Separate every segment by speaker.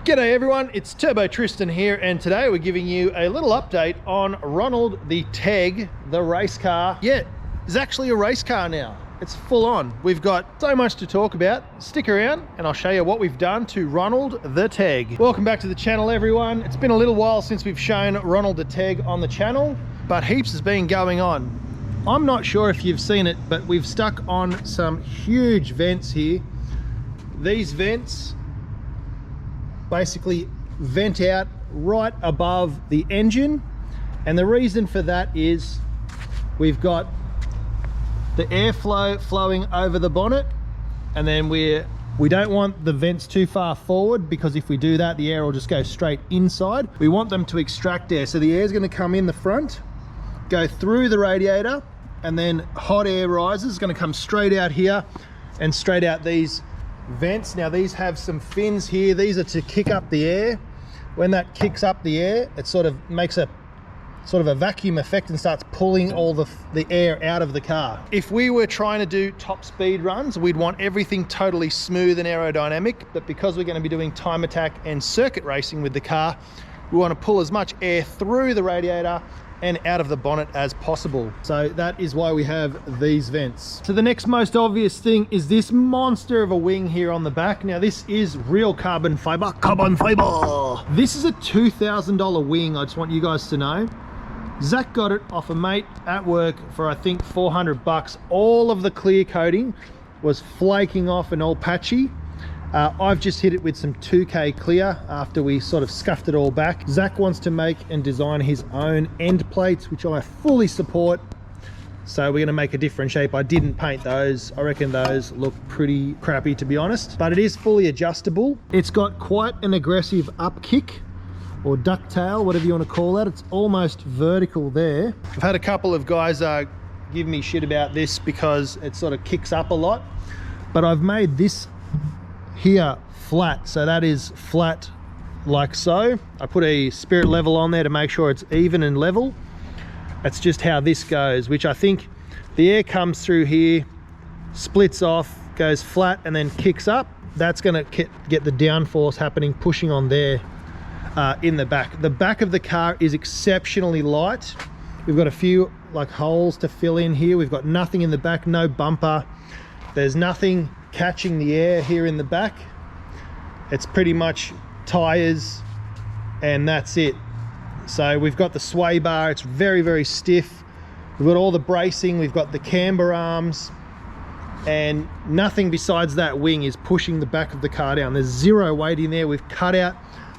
Speaker 1: G'day everyone, it's Turbo Tristan here, and today we're giving you a little update on Ronald the Teg, the race car. Yeah, it's actually a race car now. It's full on. We've got so much to talk about. Stick around and I'll show you what we've done to Ronald the Teg. Welcome back to the channel everyone. It's been a little while since we've shown Ronald the Teg on the channel, but heaps has been going on. I'm not sure if you've seen it, but we've stuck on some huge vents here. These vents basically vent out right above the engine, and the reason for that is we've got the airflow flowing over the bonnet, and then we don't want the vents too far forward, because if we do that the air will just go straight inside. We want them to extract air, so the air is going to come in the front, go through the radiator, and then hot air rises, is going to come straight out here and straight out these vents. Now these have some fins here. These are to kick up the air. When that kicks up the air, it sort of makes a vacuum effect and starts pulling all the air out of the car. If we were trying to do top speed runs, we'd want everything totally smooth and aerodynamic, but because we're going to be doing time attack and circuit racing with the car, we want to pull as much air through the radiator and out of the bonnet as possible. So that is why we have these vents. So the next most obvious thing is this monster of a wing here on the back. Now this is real carbon fiber. This is a $2,000 wing, I just want you guys to know. Zach got it off a mate at work for I think 400 bucks. All of the clear coating was flaking off and all patchy. I've just hit it with some 2K clear after we sort of scuffed it all back. Zach wants to make and design his own end plates, which I fully support. So we're gonna make a different shape. I didn't paint those. I reckon those look pretty crappy, to be honest, but it is fully adjustable. It's got quite an aggressive up kick, or ducktail, whatever you want to call that. It's almost vertical there. I've had a couple of guys give me shit about this because it sort of kicks up a lot, but I've made this here flat, so that is flat like so. I put a spirit level on there to make sure it's even and level. That's just how this goes, which I think the air comes through here, splits off, goes flat, and then kicks up. That's going to get the downforce happening, pushing on there in the back. The back of the car is exceptionally light. We've got a few like holes to fill in here. We've got nothing in the back, no bumper. There's nothing catching the air here in the back. It's pretty much tires and that's it. So we've got the sway bar, it's very, very stiff. We've got all the bracing, we've got the camber arms, and nothing besides that wing is pushing the back of the car down. There's zero weight in there. We've cut out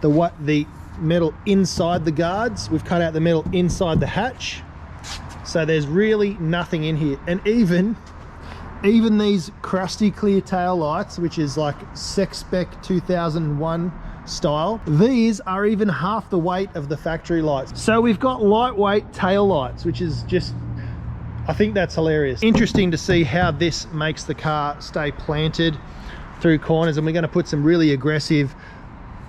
Speaker 1: the metal inside the guards, we've cut out the metal inside the hatch, so there's really nothing in here. And even these crusty clear tail lights, which is like Spec 2001 style, these are even half the weight of the factory lights. So we've got lightweight tail lights, which is just, I think that's hilarious. Interesting to see how this makes the car stay planted through corners, and we're going to put some really aggressive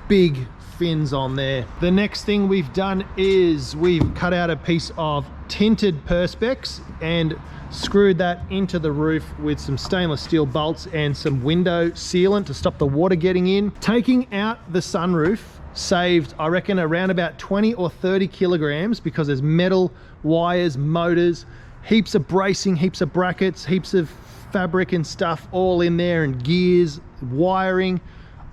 Speaker 1: big fins on there. The next thing we've done is we've cut out a piece of tinted perspex and screwed that into the roof with some stainless steel bolts and some window sealant to stop the water getting in. Taking out the sunroof saved, I reckon, around about 20 or 30 kilograms, because there's metal, wires, motors, heaps of bracing, heaps of brackets, heaps of fabric and stuff all in there, and gears, wiring,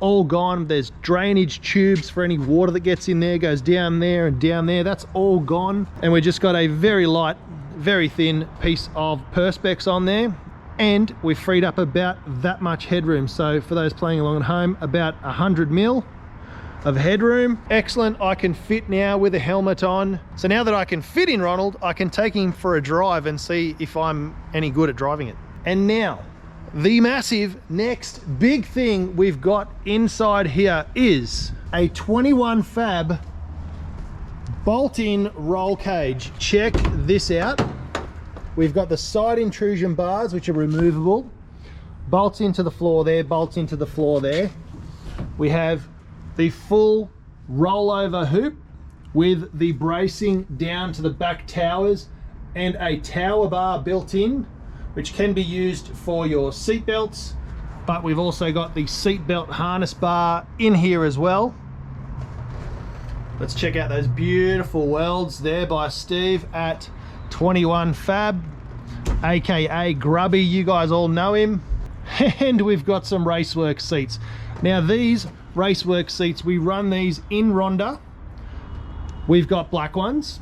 Speaker 1: all gone. There's drainage tubes for any water that gets in there, goes down there and down there. That's all gone, and we just got a very light, very thin piece of perspex on there, and we freed up about that much headroom. So for those playing along at home, about 100 mil of headroom. Excellent. I can fit now with a helmet on. So now that I can fit in Ronald, I can take him for a drive and see if I'm any good at driving it. And now the massive next big thing we've got inside here is a 21 Fab bolt-in roll cage. Check this out. We've got the side intrusion bars, which are removable. Bolts into the floor there, bolts into the floor there. We have the full rollover hoop with the bracing down to the back towers, and a tower bar built in, which can be used for your seat belts, but we've also got the seat belt harness bar in here as well. Let's check out those beautiful welds there by Steve at 21 Fab, aka Grubby. You guys all know him. And we've got some Raceworks seats. Now these Raceworks seats, we run these in Ronda. We've got black ones.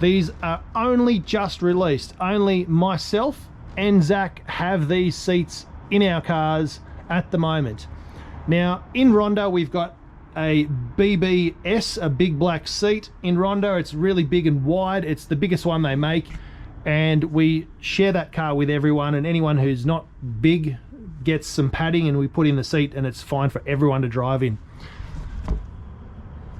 Speaker 1: These are only just released. Only myself and Zach have these seats in our cars at the moment. Now in Ronda we've got a BBS, a big black seat in Ronda. It's really big and wide. It's the biggest one they make, and we share that car with everyone, and anyone who's not big gets some padding and we put in the seat, and it's fine for everyone to drive in.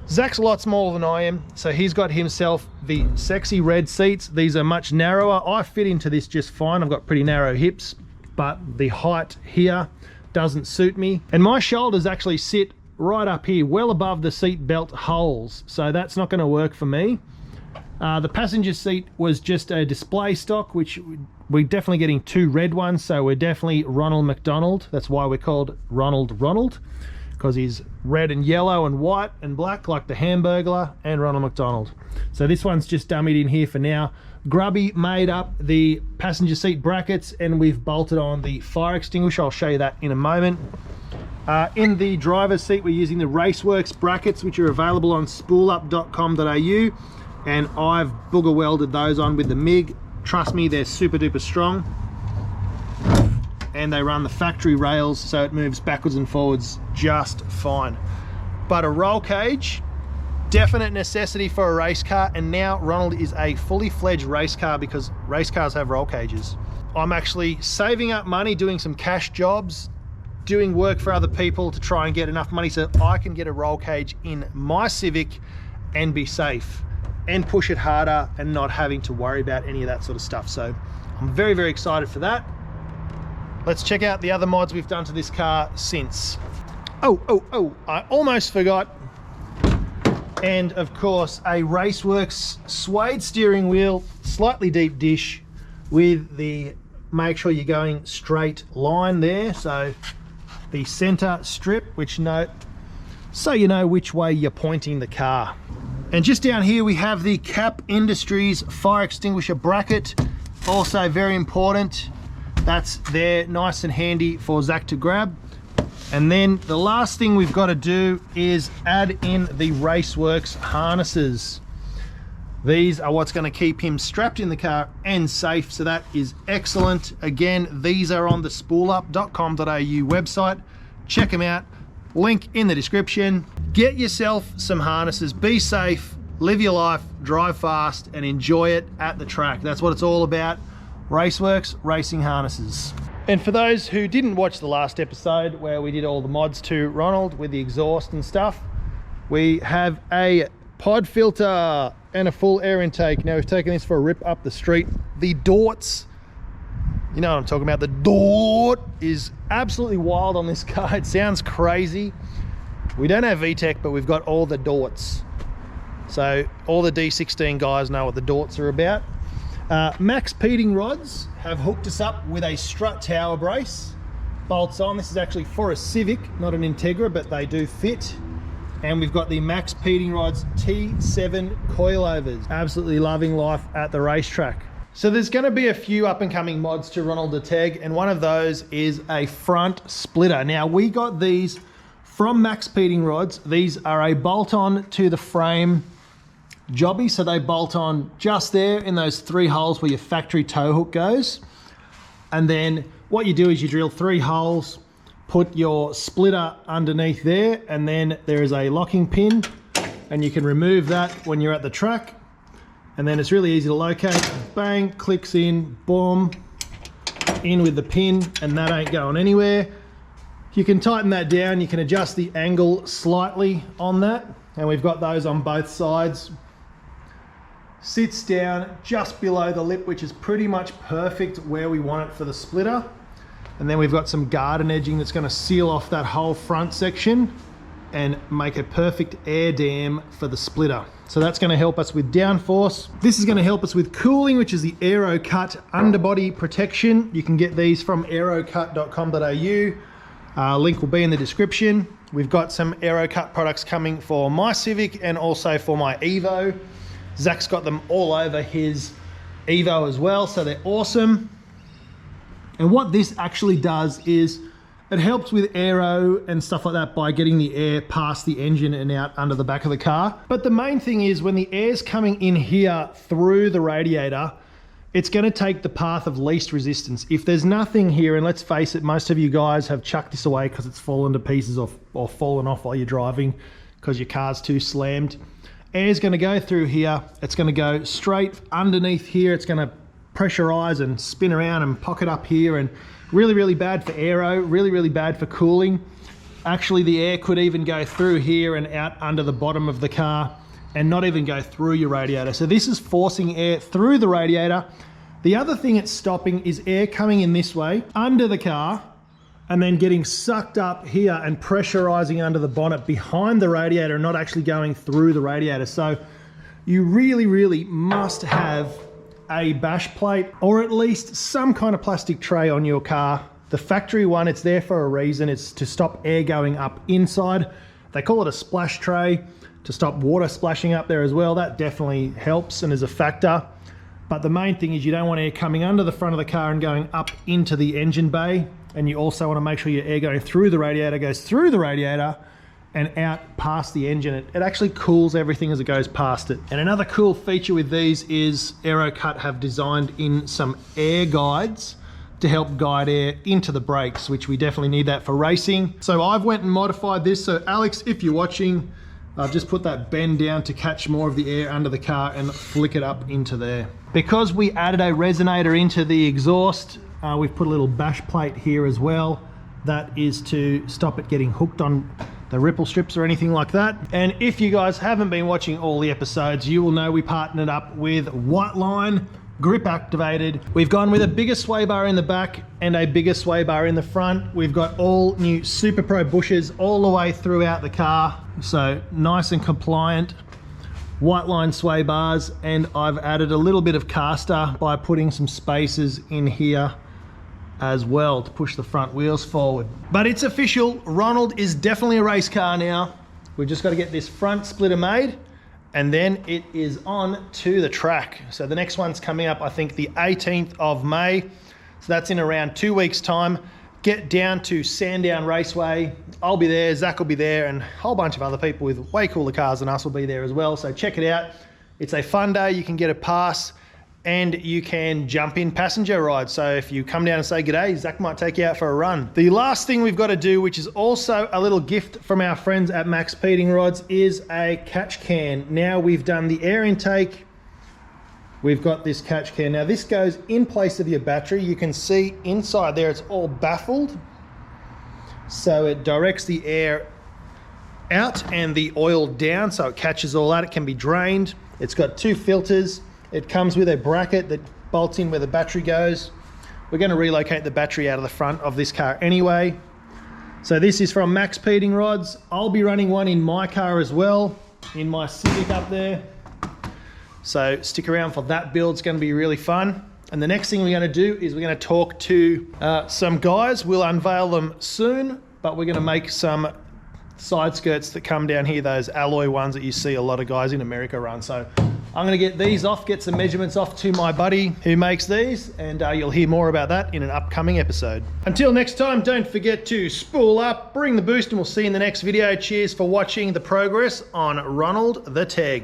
Speaker 1: Zach's a lot smaller than I am, so he's got himself the sexy red seats. These are much narrower. I fit into this just fine. I've got pretty narrow hips, but the height here doesn't suit me. And my shoulders actually sit right up here, well above the seat belt holes, so that's not going to work for me. The passenger seat was just a display stock, which we're definitely getting 2 red ones, so we're definitely Ronald McDonald. That's why we're called Ronald, because he's red and yellow and white and black like the Hamburglar and Ronald McDonald. So this one's just dummied in here for now. Grubby made up the passenger seat brackets, and we've bolted on the fire extinguisher. I'll show you that in a moment. In the driver's seat, we're using the Raceworks brackets, which are available on spoolup.com.au, and I've booger welded those on with the MIG. Trust me, they're super duper strong, and they run the factory rails, so it moves backwards and forwards just fine. But a roll cage, definite necessity for a race car, and now Ronald is a fully fledged race car because race cars have roll cages. I'm actually saving up money, doing some cash jobs, doing work for other people to try and get enough money so I can get a roll cage in my Civic and be safe and push it harder and not having to worry about any of that sort of stuff. So I'm very, very excited for that. Let's check out the other mods we've done to this car since. Oh, I almost forgot. And of course, a Raceworks suede steering wheel, slightly deep dish with the, make sure you're going straight line there. So the center strip, so you know which way you're pointing the car. And just down here we have the Cap Industries fire extinguisher bracket, also very important. That's there, nice and handy for Zach to grab. And then the last thing we've got to do is add in the Raceworks harnesses. These are what's going to keep him strapped in the car and safe, so that is excellent. Again, these are on the spoolup.com.au website. Check them out, link in the description. Get yourself some harnesses, be safe, live your life, drive fast, and enjoy it at the track. That's what it's all about. Raceworks racing harnesses. And for those who didn't watch the last episode where we did all the mods to Ronald with the exhaust and stuff, we have a pod filter and a full air intake. Now we've taken this for a rip up the street. The Dorts, you know what I'm talking about. The Dort is absolutely wild on this car. It sounds crazy. We don't have VTEC, but we've got all the Dorts. So all the D16 guys know what the Dorts are about. Max Peating rods have hooked us up with a strut tower brace. Bolts on. This is actually for a Civic, not an Integra, but they do fit. And we've got the Max Peating rods T7 coilovers. Absolutely loving life at the racetrack. So there's going to be a few up and coming mods to Ronald de Teg, and one of those is a front splitter. Now we got these from Max Peating rods. These are a bolt on to the frame jobby, so they bolt on just there in those 3 holes where your factory tow hook goes. And then what you do is you drill 3 holes, put your splitter underneath there, and then there is a locking pin, and you can remove that when you're at the track. And then it's really easy to locate. Bang, clicks in, boom, in with the pin, and that ain't going anywhere. You can tighten that down, you can adjust the angle slightly on that, and we've got those on both sides. Sits down just below the lip, which is pretty much perfect where we want it for the splitter. And then we've got some garden edging that's going to seal off that whole front section and make a perfect air dam for the splitter. So that's going to help us with downforce. This is going to help us with cooling, which is the AeroCut underbody protection. You can get these from aerocut.com.au. Link will be in the description. We've got some Aerocut products coming for my Civic and also for my Evo. Zach's got them all over his Evo as well, so they're awesome. And what this actually does is it helps with aero and stuff like that by getting the air past the engine and out under the back of the car. But the main thing is when the air's coming in here through the radiator, it's going to take the path of least resistance. If there's nothing here, and let's face it, most of you guys have chucked this away because it's fallen to pieces or fallen off while you're driving because your car's too slammed. Air's going to go through here. It's going to go straight underneath here. It's going to pressurize and spin around and pocket up here, and really, really bad for aero, really, really bad for cooling. Actually, the air could even go through here and out under the bottom of the car and not even go through your radiator. So this is forcing air through the radiator. The other thing it's stopping is air coming in this way under the car and then getting sucked up here and pressurizing under the bonnet behind the radiator and not actually going through the radiator. So you really, really must have a bash plate or at least some kind of plastic tray on your car. The factory one, it's there for a reason. It's to stop air going up inside. They call it a splash tray to stop water splashing up there as well. That definitely helps and is a factor. But the main thing is you don't want air coming under the front of the car and going up into the engine bay. And you also want to make sure your air going through the radiator goes through the radiator and out past the engine. It actually cools everything as it goes past it. And another cool feature with these is Aerocut have designed in some air guides to help guide air into the brakes, which we definitely need that for racing. So I've went and modified this. So Alex, if you're watching, I've just put that bend down to catch more of the air under the car and flick it up into there. Because we added a resonator into the exhaust, we've put a little bash plate here as well. That is to stop it getting hooked on the ripple strips or anything like that. And if you guys haven't been watching all the episodes, you will know we partnered up with Whiteline, grip activated. We've gone with a bigger sway bar in the back and a bigger sway bar in the front. We've got all new Super Pro bushes all the way throughout the car. So nice and compliant. Whiteline sway bars, and I've added a little bit of caster by putting some spacers in here as well to push the front wheels forward. But it's official, Ronald is definitely a race car now. We've just got to get this front splitter made and then it is on to the track. So the next one's coming up, I think the 18th of May. So that's in around 2 weeks time. Get down to Sandown Raceway. I'll be there, Zach will be there, and a whole bunch of other people with way cooler cars than us will be there as well. So check it out. It's a fun day. You can get a pass and you can jump in passenger rides. So if you come down and say g'day, Zach might take you out for a run. The last thing we've got to do, which is also a little gift from our friends at Max Peating Rods, is a catch can. Now we've done the air intake. We've got this catch can. Now this goes in place of your battery. You can see inside there, it's all baffled. So it directs the air out and the oil down, so it catches all that. It can be drained. It's got 2 filters. It comes with a bracket that bolts in where the battery goes. We're going to relocate the battery out of the front of this car anyway. So this is from Max Peating Rods. I'll be running one in my car as well, in my Civic up there. So stick around for that build. It's going to be really fun. And the next thing we're going to do is we're going to talk to some guys. We'll unveil them soon, but we're going to make some side skirts that come down here, those alloy ones that you see a lot of guys in America run. So I'm going to get these off, get some measurements off to my buddy who makes these, and you'll hear more about that in an upcoming episode. Until next time, don't forget to spool up, bring the boost, and we'll see you in the next video. Cheers for watching the progress on Ronald the Teg.